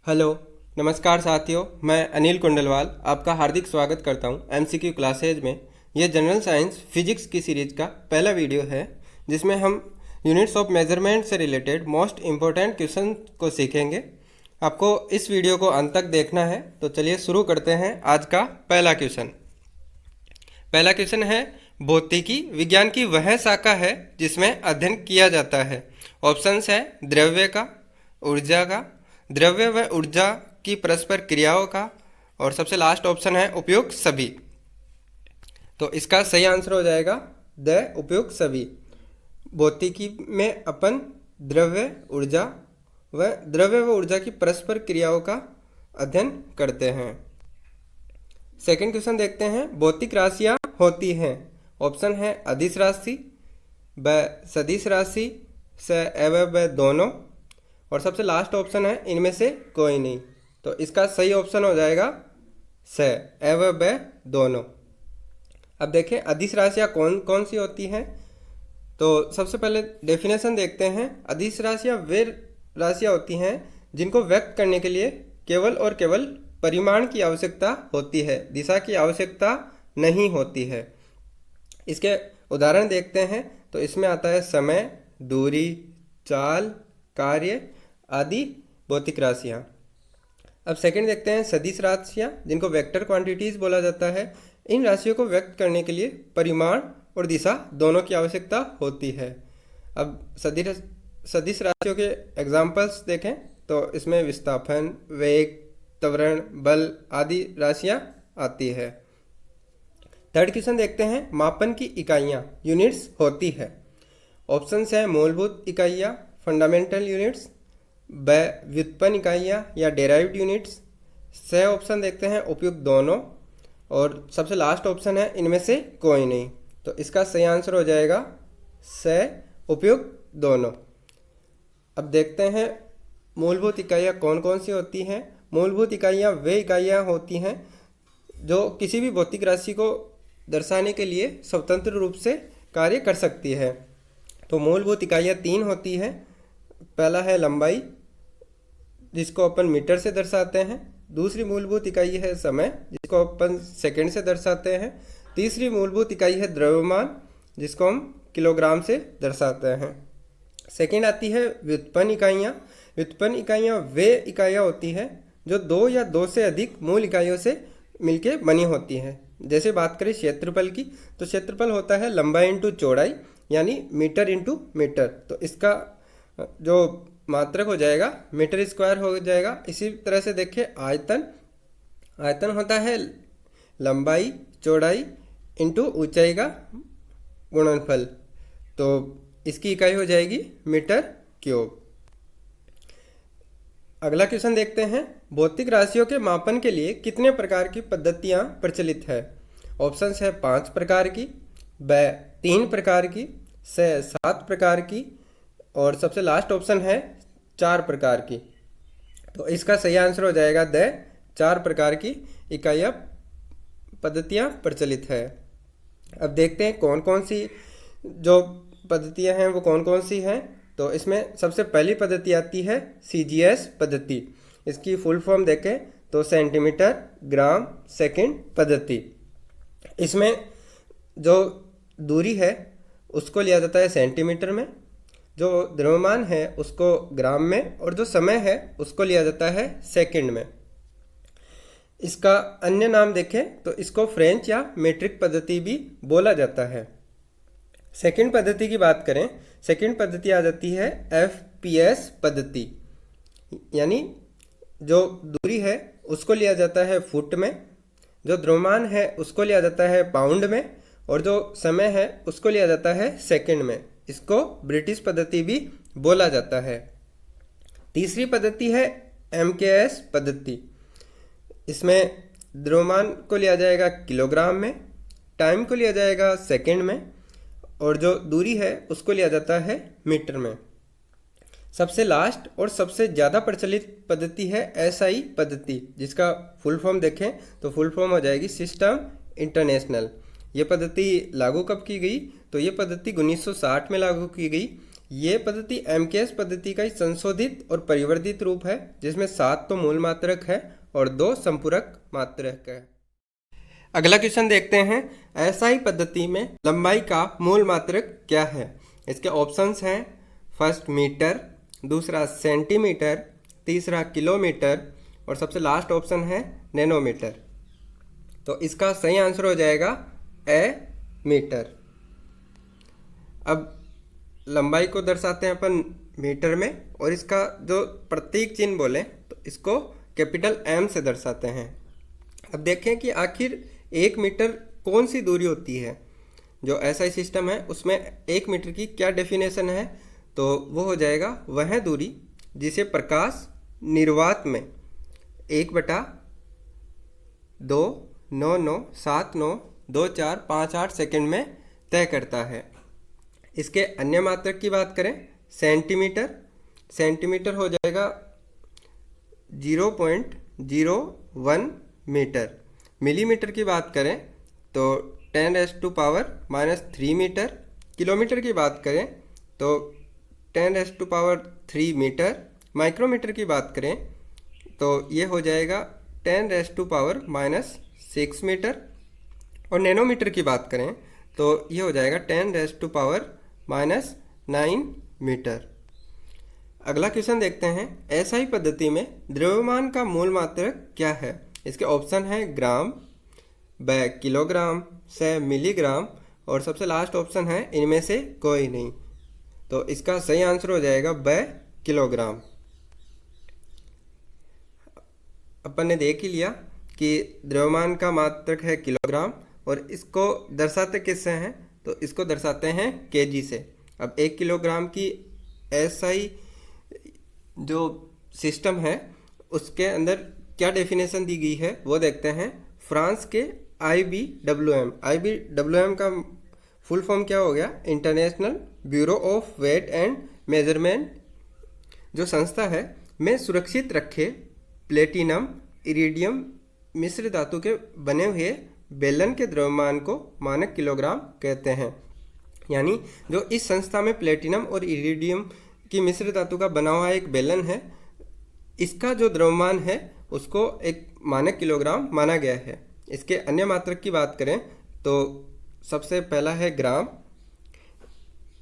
Hello, नमस्कार साथियों। मैं अनिल कुंडलवाल आपका हार्दिक स्वागत करता हूं एमसीक्यू क्लासेज में। यह जनरल साइंस फिजिक्स की सीरीज का पहला वीडियो है जिसमें हम यूनिट्स ऑफ मेजरमेंट से रिलेटेड मोस्ट इम्पोर्टेंट क्वेश्चन को सीखेंगे। आपको इस वीडियो को अंत तक देखना है, तो चलिए शुरू करते हैं आज का पहला क्वेश्चन। पहला क्वेश्चन है, भौतिकी विज्ञान की वह शाखा है जिसमें अध्ययन किया जाता है। ऑप्शंस है द्रव्य का, ऊर्जा का, द्रव्य व ऊर्जा की परस्पर क्रियाओं का, और सबसे लास्ट ऑप्शन है उपयुक्त सभी। तो इसका सही आंसर हो जाएगा द उपयुक्त सभी। भौतिकी में अपन द्रव्य व ऊर्जा की परस्पर क्रियाओं का अध्ययन करते हैं। सेकंड क्वेश्चन देखते हैं, भौतिक राशियाँ होती हैं। ऑप्शन है अदिश राशि, ब सदिश राशि, स एवं व दोनों, और सबसे लास्ट ऑप्शन है इनमें से कोई नहीं। तो इसका सही ऑप्शन हो जाएगा स एवं व दोनों। अब देखें अदिश राशियाँ कौन कौन सी होती हैं। तो सबसे पहले डेफिनेशन देखते हैं। अदिश राशियाँ वे राशियाँ होती हैं जिनको व्यक्त करने के लिए केवल और केवल परिमाण की आवश्यकता होती है, दिशा की आवश्यकता नहीं होती है। इसके उदाहरण देखते हैं तो इसमें आता है समय, दूरी, चाल, कार्य आदि भौतिक राशियाँ। अब सेकंड देखते हैं सदिश राशियाँ जिनको वेक्टर क्वांटिटीज बोला जाता है। इन राशियों को व्यक्त करने के लिए परिमाण और दिशा दोनों की आवश्यकता होती है। अब सदिश राशियों के एग्जाम्पल्स देखें तो इसमें विस्थापन, वेग, त्वरण, बल आदि राशियाँ आती है। थर्ड क्वेश्चन देखते हैं, मापन की इकाइयाँ यूनिट्स होती है। ऑप्शंस है मूलभूत इकाइयाँ, फंडामेंटल यूनिट्स, ब व्युत्पन्न इकाइयाँ या डेराइव्ड यूनिट्स, स ऑप्शन देखते हैं उपयुक्त दोनों, और सबसे लास्ट ऑप्शन है इनमें से कोई नहीं। तो इसका सही आंसर हो जाएगा स उपयुक्त दोनों। अब देखते हैं मूलभूत इकाइयाँ कौन कौन सी होती हैं। मूलभूत इकाइयाँ वे इकाइयाँ होती हैं जो किसी भी भौतिक राशि को दर्शाने के लिए स्वतंत्र रूप से कार्य कर सकती है। तो मूलभूत इकाइयाँ तीन होती हैं। पहला है लंबाई, जिसको अपन मीटर से दर्शाते हैं। दूसरी मूलभूत इकाई है समय, जिसको अपन सेकंड से दर्शाते हैं। तीसरी मूलभूत इकाई है द्रव्यमान, जिसको हम किलोग्राम से दर्शाते हैं। सेकंड आती है व्युत्पन्न इकाइयाँ। व्युत्पन्न इकाइयाँ वे इकाइयाँ होती हैं जो दो या दो से अधिक मूल इकाइयों से मिलके बनी होती हैं। जैसे बात करें क्षेत्रफल की, तो क्षेत्रफल होता है लंबाई इंटू चौड़ाई, यानी मीटर इंटू मीटर। तो इसका जो मात्रक हो जाएगा मीटर स्क्वायर हो जाएगा। इसी तरह से देखिए आयतन होता है लंबाई चौड़ाई इंटू ऊंचाई का गुणनफल। तो इसकी इकाई हो जाएगी मीटर क्यूब। अगला क्वेश्चन देखते हैं, भौतिक राशियों के मापन के लिए कितने प्रकार की पद्धतियां प्रचलित है। ऑप्शंस है 5 प्रकार की, ब 3 प्रकार की, स 7 प्रकार की, और सबसे लास्ट ऑप्शन है 4 प्रकार की। तो इसका सही आंसर हो जाएगा द 4 प्रकार की इकाइयाँ पद्धतियाँ प्रचलित है। अब देखते हैं कौन कौन सी जो पद्धतियाँ हैं वो कौन कौन सी हैं। तो इसमें सबसे पहली पद्धति आती है CGS पद्धति। इसकी फुल फॉर्म देखें तो सेंटीमीटर ग्राम सेकंड पद्धति। इसमें जो दूरी है उसको लिया जाता है सेंटीमीटर में, जो द्रव्यमान है उसको ग्राम में, और जो समय है उसको लिया जाता है सेकंड में। इसका अन्य नाम देखें तो इसको फ्रेंच या मीट्रिक पद्धति भी बोला जाता है। सेकंड पद्धति की बात करें, सेकंड पद्धति आ जाती है FPS पद्धति, यानी जो दूरी है उसको लिया जाता है फुट में, जो द्रव्यमान है उसको लिया जाता है पाउंड में, और जो समय है उसको लिया जाता है सेकंड में। इसको ब्रिटिश पद्धति भी बोला जाता है। तीसरी पद्धति है MKS पद्धति। इसमें द्रव्यमान को लिया जाएगा किलोग्राम में, टाइम को लिया जाएगा सेकंड में, और जो दूरी है उसको लिया जाता है मीटर में। सबसे लास्ट और सबसे ज़्यादा प्रचलित पद्धति है SI पद्धति, जिसका फुल फॉर्म देखें तो फुल फॉर्म हो जाएगी सिस्टम इंटरनेशनल। ये पद्धति लागू कब की गई, तो ये पद्धति 1960 में लागू की गई। ये पद्धति एमकेएस पद्धति का ही संशोधित और परिवर्धित रूप है, जिसमें 7 तो मूल मात्रक है और 2 संपूरक मात्रक है। अगला क्वेश्चन देखते हैं, एसआई पद्धति में लंबाई का मूल मात्रक क्या है। इसके ऑप्शंस हैं, फर्स्ट मीटर, दूसरा सेंटीमीटर, तीसरा किलोमीटर और सबसे लास्ट ऑप्शन है नैनोमीटर। तो इसका सही आंसर हो जाएगा ए मीटर। अब लंबाई को दर्शाते हैं अपन मीटर में, और इसका जो प्रतीक चिन्ह बोले तो इसको कैपिटल एम से दर्शाते हैं। अब देखें कि आखिर 1 मीटर कौन सी दूरी होती है। जो एसआई सिस्टम है उसमें 1 मीटर की क्या डेफिनेशन है, तो वो हो जाएगा वह दूरी जिसे प्रकाश निर्वात में 1/299979245 सेकंड में तय करता है। इसके अन्य मात्रक की बात करें, सेंटीमीटर हो जाएगा 0.01 मीटर। मिलीमीटर की बात करें तो 10⁻³ मीटर। किलोमीटर की बात करें तो 10⁻³ मीटर। माइक्रोमीटर की बात करें तो ये हो जाएगा 10⁻⁻6 मीटर। और नैनोमीटर की बात करें तो ये हो जाएगा 10⁻⁻9 मीटर। अगला क्वेश्चन देखते हैं, एसआई पद्धति में द्रव्यमान का मूल मात्रक क्या है। इसके ऑप्शन है ग्राम, ब किलोग्राम, से मिलीग्राम और सबसे लास्ट ऑप्शन है इनमें से कोई नहीं। तो इसका सही आंसर हो जाएगा ब किलोग्राम। अपन ने देख ही लिया कि द्रव्यमान का मात्रक है किलोग्राम, और इसको दर्शाते किससे हैं, तो इसको दर्शाते हैं केजी से। अब 1 किलोग्राम की एसआई जो सिस्टम है उसके अंदर क्या डेफिनेशन दी गई है वो देखते हैं। फ्रांस के IBWM का फुल फॉर्म क्या हो गया, international bureau of weight and measurement जो संस्था है में सुरक्षित रखे प्लेटिनम इरिडियम मिश्र धातु के बने हुए बेलन के द्रव्यमान को मानक किलोग्राम कहते हैं। यानी जो इस संस्था में प्लेटिनम और इरिडियम की मिश्र धातु का बना हुआ एक बेलन है, इसका जो द्रव्यमान है उसको एक मानक किलोग्राम माना गया है। इसके अन्य मात्रक की बात करें तो सबसे पहला है ग्राम।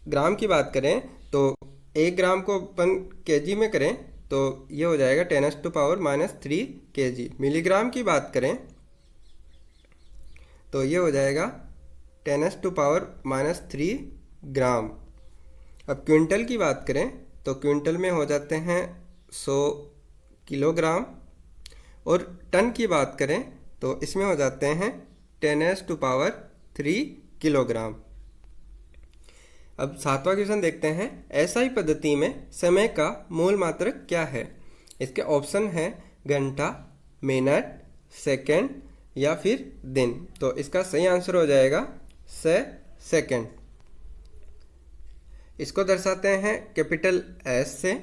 ग्राम की बात करें तो 1 ग्राम को अपन केजी में करें तो ये हो जाएगा 10⁻³ केजी। मिलीग्राम की बात करें तो ये हो जाएगा 10⁻³ ग्राम। अब क्विंटल की बात करें तो क्विंटल में हो जाते हैं 100 किलोग्राम, और टन की बात करें तो इसमें हो जाते हैं 10⁻³ किलोग्राम। अब 7वां क्वेश्चन देखते हैं, एसआई पद्धति में समय का मूल मात्रक क्या है। इसके ऑप्शन है घंटा, मिनट, सेकंड या फिर दिन। तो इसका सही आंसर हो जाएगा सेकंड। इसको दर्शाते हैं कैपिटल एस से।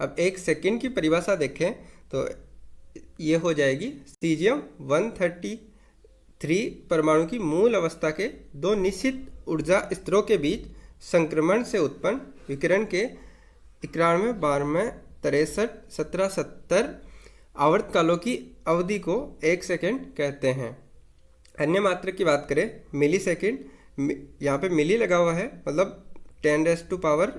अब 1 सेकंड की परिभाषा देखें तो ये हो जाएगी सीजियम-133 परमाणु की मूल अवस्था के 2 निश्चित ऊर्जा स्तरों के बीच संक्रमण से उत्पन्न विकिरण के 91, 92, 63, 17, 70 आवर्तकालों की अवधि को 1 सेकंड कहते हैं। अन्य मात्रक की बात करें, मिली सेकंड, यहाँ पे मिली लगा हुआ है, मतलब 10⁻³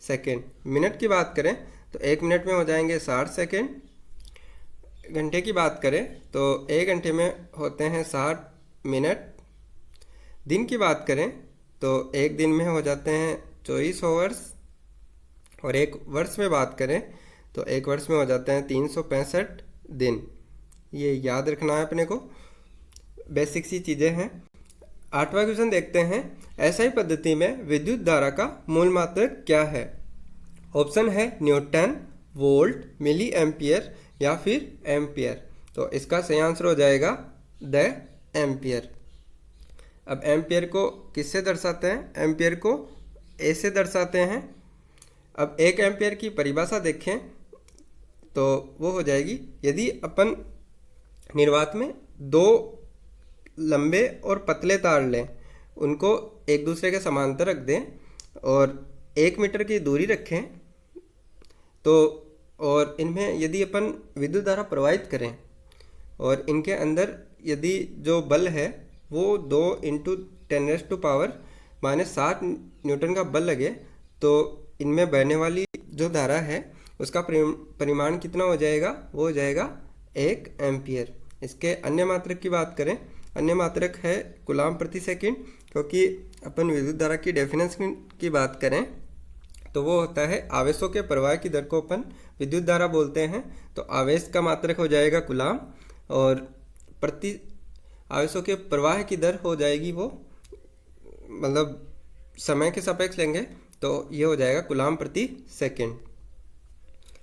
सेकंड। मिनट की बात करें तो 1 मिनट में हो जाएंगे 60 सेकंड। घंटे की बात करें तो 1 घंटे में होते हैं 60 मिनट। दिन की बात करें तो 1 दिन में हो जाते हैं 24 आवर्स, और 1 वर्ष में बात करें तो 1 वर्ष में हो जाते हैं 365 दिन। ये याद रखना है अपने को, बेसिक सी चीज़ें हैं। 8वां क्वेश्चन देखते हैं, एसआई पद्धति में विद्युत धारा का मूल मात्रक क्या है। ऑप्शन है न्यूटन, वोल्ट, मिली एम्पियर या फिर एम्पियर। तो इसका सही आंसर हो जाएगा द एम्पियर। अब एम्पियर को किससे दर्शाते हैं, एम्पियर को ए से दर्शाते हैं। अब 1 एम्पियर की परिभाषा देखें तो वो हो जाएगी, यदि अपन निर्वात में 2 लंबे और पतले तार लें, उनको एक दूसरे के समांतर रख दें और 1 मीटर की दूरी रखें, तो और इनमें यदि अपन विद्युत धारा प्रवाहित करें और इनके अंदर यदि जो बल है वो 2 × 10⁻⁻7 न्यूटन का बल लगे, तो इनमें बहने वाली जो धारा है उसका परिमाण कितना हो जाएगा? वो हो जाएगा 1 एम्पियर। इसके अन्य मात्रक की बात करें, अन्य मात्रक है कूलाम प्रति सेकंड, क्योंकि अपन विद्युत धारा की डेफिनेशन की बात करें तो वो होता है आवेशों के प्रवाह की दर को अपन विद्युत धारा बोलते हैं। तो आवेश का मात्रक हो जाएगा कूलाम और प्रति आवेशों के प्रवाह की दर हो जाएगी वो, मतलब समय के सापेक्ष लेंगे तो ये हो जाएगा कूलाम प्रति सेकंड।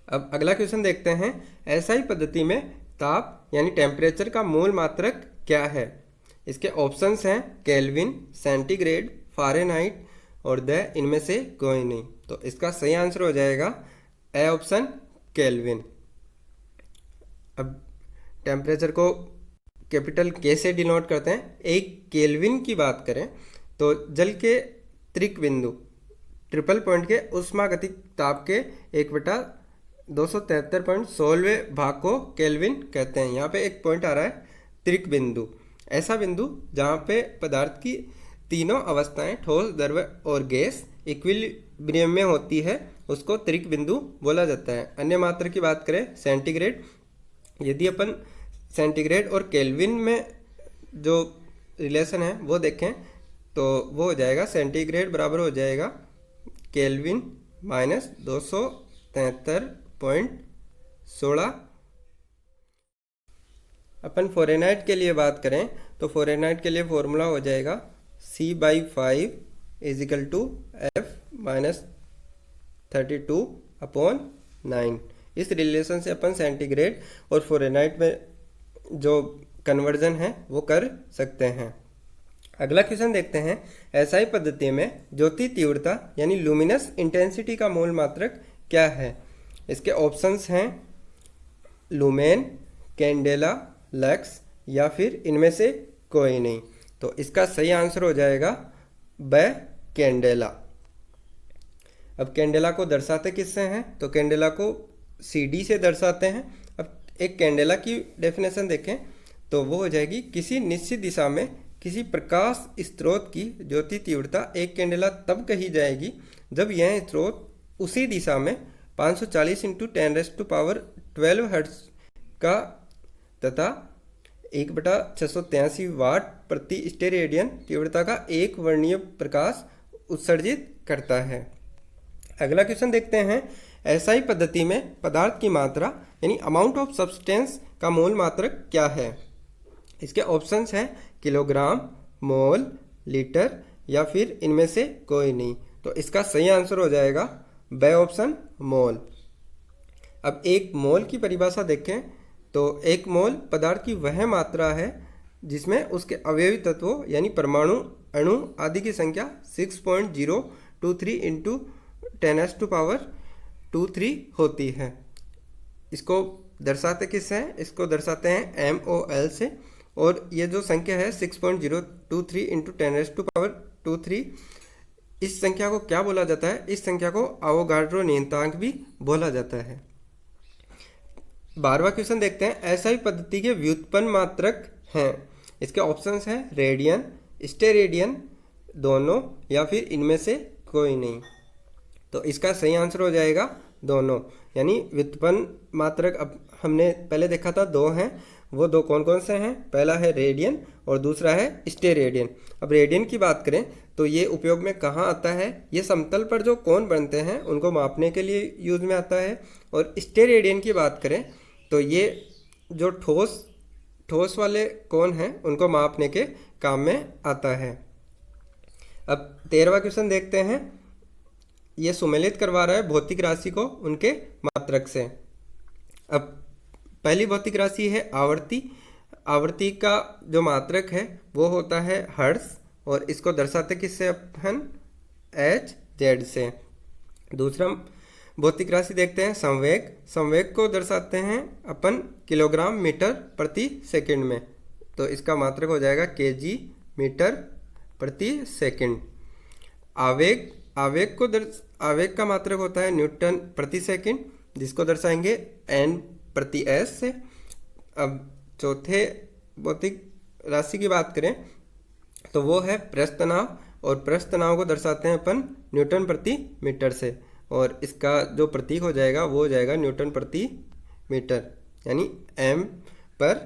अब अगला क्वेश्चन देखते हैं, एसआई पद्धति में ताप यानी टेम्परेचर का मूल मात्रक क्या है? इसके ऑप्शंस हैं केल्विन, सेंटीग्रेड, फ़ारेनहाइट और द इनमें से कोई नहीं। तो इसका सही आंसर हो जाएगा ए ऑप्शन केल्विन। अब टेम्परेचर को कैपिटल के से डिनोट करते हैं। एक केल्विन की बात करें तो जल के त्रिक बिंदु ट्रिपल पॉइंट के उष्मागतिक ताप के 1/273.16 भाग को केल्विन कहते हैं। यहाँ पे एक पॉइंट आ रहा है त्रिक बिंदु, ऐसा बिंदु जहाँ पे पदार्थ की तीनों अवस्थाएं ठोस, द्रव और गैस इक्विलिब्रियम में होती है, उसको त्रिक बिंदु बोला जाता है। अन्य मात्रा की बात करें सेंटीग्रेड, यदि अपन सेंटीग्रेड और केल्विन में जो रिलेशन है वो देखें तो वो हो जाएगा सेंटीग्रेड बराबर हो जाएगा केल्विन माइनस 273.16। अपन फ़ारेनहाइट के लिए बात करें तो फ़ारेनहाइट के लिए फॉर्मूला हो जाएगा C/5 = F - 32/9। इस रिलेशन से अपन सेंटीग्रेड और फ़ारेनहाइट में जो कन्वर्जन है वो कर सकते हैं। अगला क्वेश्चन देखते हैं, एसआई पद्धति में ज्योति तीव्रता यानी लुमिनस इंटेंसिटी का मूल मात्रक क्या है? इसके ऑप्शंस हैं लुमेन, कैंडेला, लक्स या फिर इनमें से कोई नहीं। तो इसका सही आंसर हो जाएगा ब कैंडेला। अब कैंडेला को दर्शाते किससे हैं? तो कैंडेला को CD से दर्शाते हैं। अब एक कैंडेला की डेफिनेशन देखें तो वो हो जाएगी किसी निश्चित दिशा में किसी प्रकाश स्रोत की ज्योति तीव्रता एक कैंडेला तब कही जाएगी जब यह स्रोत उसी दिशा में 540 × 10⁻12 हर्ट्ज का तथा 1/683 वाट प्रति स्टेरेडियन तीव्रता का एक वर्णीय प्रकाश उत्सर्जित करता है। अगला क्वेश्चन देखते हैं, एसआई पद्धति में पदार्थ की मात्रा यानी अमाउंट ऑफ सब्सटेंस का मूल मात्रक क्या है? इसके ऑप्शंस हैं किलोग्राम, मोल, लीटर या फिर इनमें से कोई नहीं। तो इसका सही आंसर हो जाएगा ब ऑप्शन मोल। अब एक मोल की परिभाषा देखें तो एक मोल पदार्थ की वह मात्रा है जिसमें उसके अवयवी तत्वों यानी परमाणु, अणु आदि की संख्या 6.023 × 10⁻23 होती है। इसको दर्शाते किससे हैं? इसको दर्शाते हैं MOL से, और ये जो संख्या है 6.023 × 10⁻23, इस संख्या को क्या बोला जाता है? इस संख्या को अवोगाड्रो नियतांक भी बोला जाता है। 12वां क्वेश्चन देखते हैं, एसआई पद्धति के व्युत्पन्न मात्रक हैं। इसके ऑप्शंस हैं रेडियन, स्टेरेडियन, दोनों या फिर इनमें से कोई नहीं। तो इसका सही आंसर हो जाएगा दोनों, यानी व्युत्पन्न मात्रक अब हमने पहले देखा था दो हैं, वो दो कौन कौन से हैं? पहला है रेडियन और दूसरा है स्टेरेडियन। अब रेडियन की बात करें तो ये उपयोग में कहाँ आता है? ये समतल पर जो कोण बनते हैं उनको मापने के लिए यूज में आता है। और स्टेरेडियन की बात करें तो ये जो ठोस वाले कोण हैं उनको मापने के काम में आता है। अब 13वां क्वेश्चन देखते हैं, ये सुमेलित करवा रहा है भौतिक राशि को उनके मात्रक से। अब पहली भौतिक राशि है आवर्ती। आवर्ती का जो मात्रक है वो होता है हर्ट्ज, और इसको दर्शाते किससे अपन? Hz से। दूसरा भौतिक राशि देखते हैं संवेग। संवेग को दर्शाते हैं अपन किलोग्राम मीटर प्रति सेकंड में, तो इसका मात्रक हो जाएगा kg मीटर प्रति सेकंड। आवेग आवेग का मात्रक होता है न्यूटन प्रति सेकंड, जिसको दर्शाएंगे एन प्रति एस से। अब चौथे भौतिक राशि की बात करें तो वो है पृष्ठ तनाव, और पृष्ठ तनाव को दर्शाते हैं अपन न्यूटन प्रति मीटर से, और इसका जो प्रतीक हो जाएगा वो हो जाएगा न्यूटन प्रति मीटर, यानी एम पर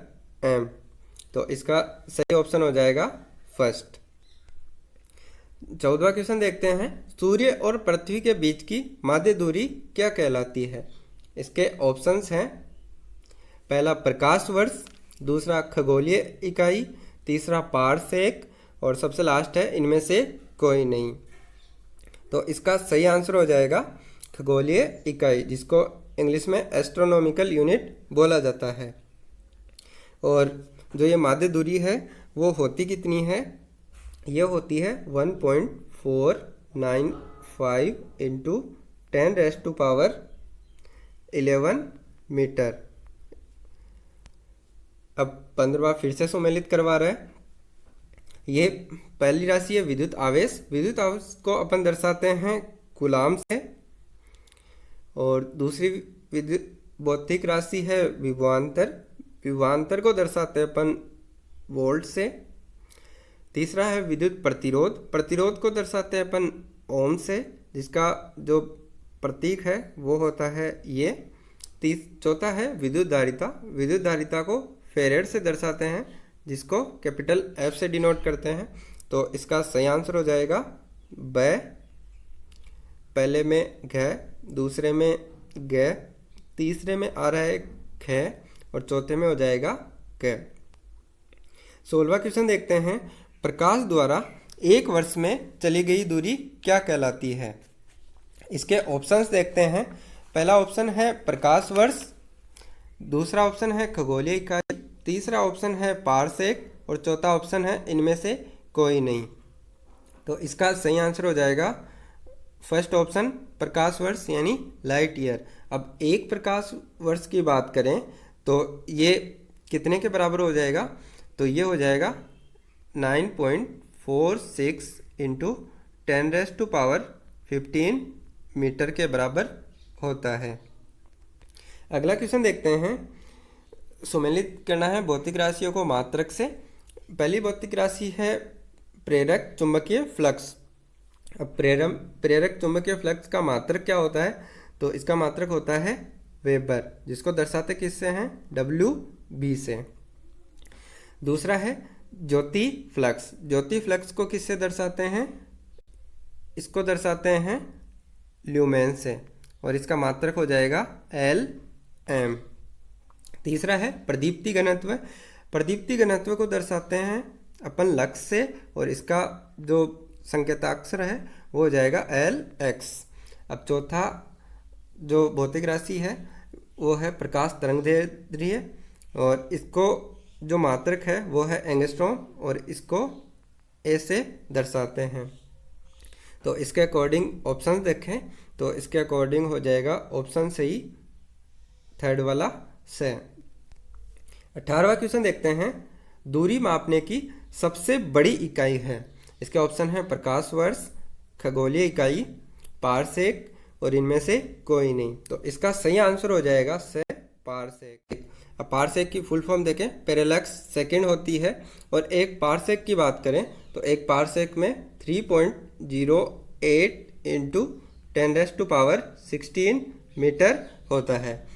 एम। तो इसका सही ऑप्शन हो जाएगा फर्स्ट। 14वां क्वेश्चन देखते हैं, सूर्य और पृथ्वी के बीच की माध्य दूरी क्या कहलाती है? इसके ऑप्शंस हैं, पहला प्रकाश वर्ष, दूसरा खगोलीय इकाई, तीसरा पारसेक, और सबसे लास्ट है इनमें से कोई नहीं। तो इसका सही आंसर हो जाएगा खगोलीय इकाई, जिसको इंग्लिश में एस्ट्रोनॉमिकल यूनिट बोला जाता है। और जो ये माध्य दूरी है वो होती कितनी है? ये होती है 1.495 इंटू 10⁻11 मीटर। अब 15वां फिर से सम्मिलित करवा रहे हैं। ये पहली राशि है विद्युत आवेश। विद्युत आवेश को अपन दर्शाते हैं कूलाम से, और दूसरी विद्युत भौतिक राशि है विभवांतर। विभवांतर को दर्शाते हैं अपन वोल्ट से। तीसरा है विद्युत प्रतिरोध। प्रतिरोध को दर्शाते हैं अपन ओम से, जिसका जो प्रतीक है वो होता है ये। चौथा है विद्युत धारिता। विद्युत धारिता को फेरेड से दर्शाते हैं, जिसको कैपिटल एफ से डिनोट करते हैं। तो इसका सही आंसर हो जाएगा ब। पहले में घ, दूसरे में ग, तीसरे में आ रहा है ख, और चौथे में हो जाएगा क। 16वां क्वेश्चन देखते हैं, प्रकाश द्वारा एक वर्ष में चली गई दूरी क्या कहलाती है? इसके ऑप्शंस देखते हैं। पहला ऑप्शन है प्रकाश वर्ष, दूसरा ऑप्शन है खगोलीय इकाई, तीसरा ऑप्शन है पारसेक, और चौथा ऑप्शन है इनमें से कोई नहीं। तो इसका सही आंसर हो जाएगा फर्स्ट ऑप्शन प्रकाश वर्ष, यानी लाइट ईयर। अब एक प्रकाश वर्ष की बात करें तो ये कितने के बराबर हो जाएगा? तो ये हो जाएगा 9.46 इंटू 10⁻15 मीटर के बराबर होता है। अगला क्वेश्चन देखते हैं। सम्मिलित करना है भौतिक राशियों को मात्रक से। पहली भौतिक राशि है प्रेरक चुंबकीय फ्लक्स। अब प्रेरक चुंबकीय फ्लक्स का मात्रक क्या होता है? तो इसका मात्रक होता है वेबर, जिसको दर्शाते किससे हैं? WB से। दूसरा है ज्योति फ्लक्स। ज्योति फ्लक्स को किससे दर्शाते हैं? इसको दर्शाते हैं ल्यूमेन से, और इसका मात्रक हो जाएगा LM। तीसरा है प्रदीप्ति घनत्व। प्रदीप्ति घनत्व को दर्शाते हैं अपन लक्स से, और इसका जो संकेताक्षर है वो हो जाएगा LX। अब चौथा जो भौतिक राशि है वो है प्रकाश तरंगदैर्ध्य, और इसको जो मात्रक है वो है एंगस्ट्रॉम, और इसको A से दर्शाते हैं। तो इसके अकॉर्डिंग ऑप्शन देखें तो इसके अकॉर्डिंग हो जाएगा ऑप्शन सही थर्ड वाला से। 18वां क्वेश्चन देखते हैं, दूरी मापने की सबसे बड़ी इकाई है। इसके ऑप्शन है प्रकाश वर्ष, खगोलीय इकाई, पारसेक, और इनमें से कोई नहीं। तो इसका सही आंसर हो जाएगा से पारसेक। अब पारसेक की फुल फॉर्म देखें, पैरेलैक्स सेकंड होती है, और एक पारसेक की बात करें तो एक पारसेक में 3.08 इंटू 10⁻16 मीटर होता है।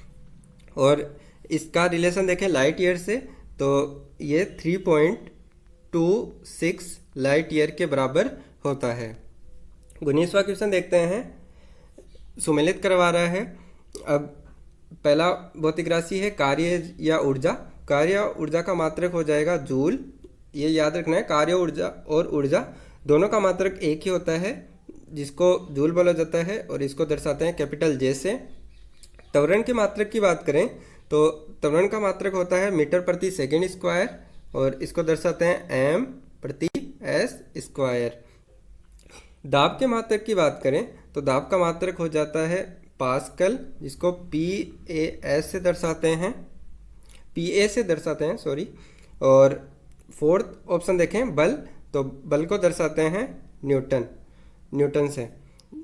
और इसका रिलेशन देखें लाइट ईयर से, तो ये 3.26 लाइट ईयर के बराबर होता है। 19वां क्वेश्चन देखते हैं, सम्मिलित करवा रहा है। अब पहला भौतिक राशि है कार्य या ऊर्जा। कार्य या ऊर्जा का मात्रक हो जाएगा जूल। ये याद रखना है, कार्य ऊर्जा और ऊर्जा दोनों का मात्रक एक ही होता है, जिसको जूल बोला जाता है, और इसको दर्शाते हैं कैपिटल J से। त्वरण के मात्रक की बात करें तो त्वरण का मात्रक होता है मीटर प्रति सेकेंड स्क्वायर, और इसको दर्शाते हैं M प्रति S स्क्वायर। दाब के मात्रक की बात करें तो दाब का मात्रक हो जाता है पास्कल, जिसको PA से दर्शाते हैं, सॉरी। और फोर्थ ऑप्शन देखें बल, तो बल को दर्शाते हैं न्यूटन से,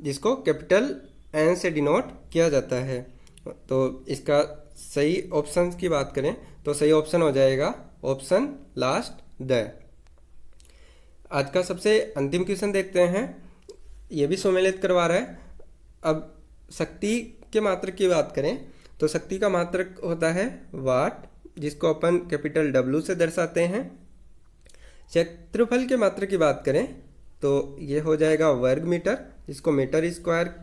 जिसको कैपिटल एन से डिनोट किया जाता है। तो इसका सही ऑप्शन की बात करें तो सही ऑप्शन हो जाएगा ऑप्शन लास्ट द। आज का सबसे अंतिम क्वेश्चन देखते हैं, ये भी सुमेलित करवा रहा है। अब शक्ति के मात्रक की बात करें तो शक्ति का मात्रक होता है वाट, जिसको अपन कैपिटल डब्ल्यू से दर्शाते हैं। क्षेत्रफल के मात्रक की बात करें तो ये हो जाएगा वर्ग मीटर, जिसको मीटर स्क्वायर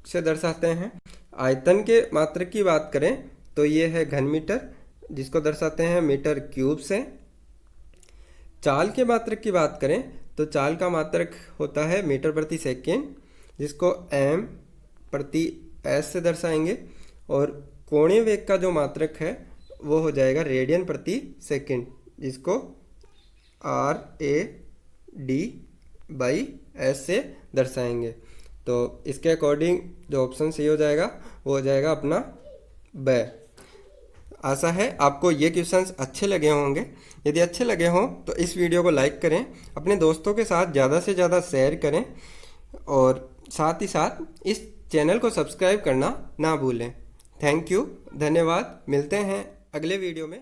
से दर्शाते हैं। आयतन के मात्रक की बात करें तो ये है घन मीटर, जिसको दर्शाते हैं मीटर क्यूब से। चाल के मात्रक की बात करें तो चाल का मात्रक होता है मीटर प्रति सेकेंड, जिसको एम प्रति एस से दर्शाएंगे। और कोणीय वेग का जो मात्रक है वो हो जाएगा रेडियन प्रति सेकेंड, जिसको R A D by S से दर्शाएंगे। तो इसके अकॉर्डिंग जो ऑप्शन सही हो जाएगा वो हो जाएगा अपना ब। आशा है आपको ये क्वेश्चंस अच्छे लगे होंगे। यदि अच्छे लगे हों तो इस वीडियो को लाइक करें, अपने दोस्तों के साथ ज़्यादा से ज़्यादा शेयर करें और साथ ही साथ इस चैनल को सब्सक्राइब करना ना भूलें। थैंक यू, धन्यवाद। मिलते हैं अगले वीडियो में।